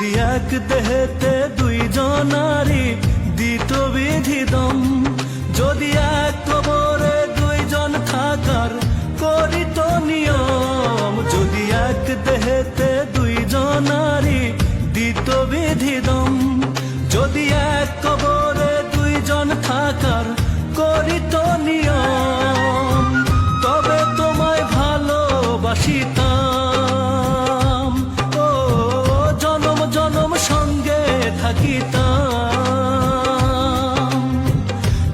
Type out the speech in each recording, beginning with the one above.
যদি এক দেহেতে দুইজনারই দিত বিধি দম, যদি এক কবরে দুইজন থাকার করিত নিয়ম, যদি এক দেহেতে দুইজনারই দিত বিধি দম, যদি এক কবরে দুইজন থাকার করিত নিয়ম, তবে তোমায় ভালোবাসিতাম, ও জনম জনম সঙ্গে থাকিতাম,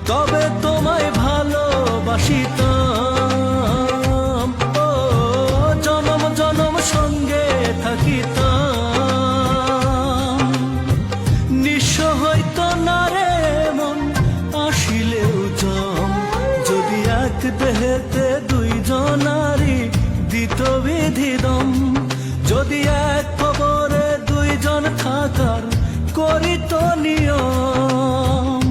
তবে তোমায় ভালোবাসিতাম, ও জনম জনম সঙ্গে থাকিতাম। নিঃস্ব হইতো না রে মন আসিলেও জম, যদি এক দেহেতে দুইজনারই দিত বিধি দম, যদি এক কবরে দুইজন থাকার করিত নিয়ম।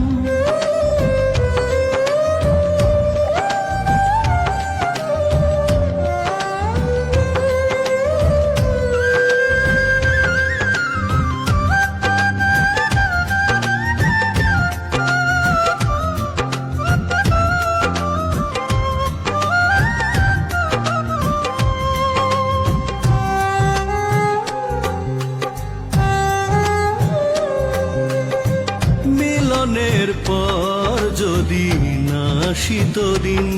মিলনের পর যদি না আসিত দিন,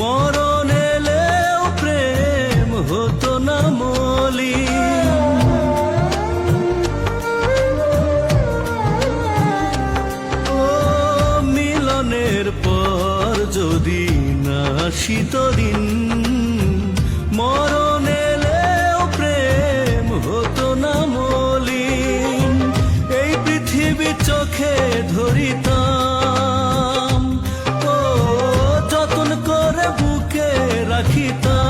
মরণ এলেও প্রেম হতো না মলিন। ও মিলনের পর যদি না আসিত দিন, মরণ এলেও প্রেম হতো না মলিন। এই পৃথিবী চোখে ধরিতাম, ও যতন করে বুকে রাখিতাম,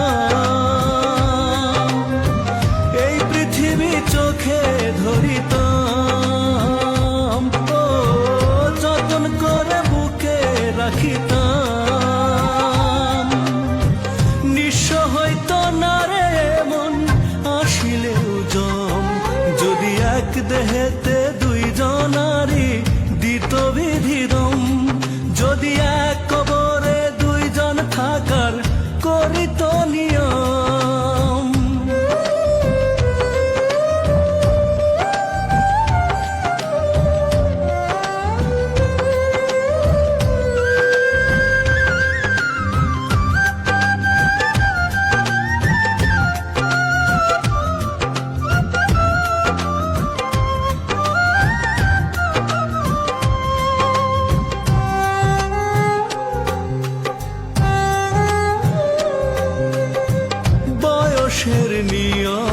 এই পৃথিবী চোখে ধরিতাম, ও যতন করে বুকে রাখিতাম। নিঃস্ব হইতো না রে মন আসিলেও জম, যদি এক দেহেতে দুইজনারই দিত বিধি দম, যদি এক কবরে দুইজন থাকার করিত নিয়ম। বয়সের নিয়ম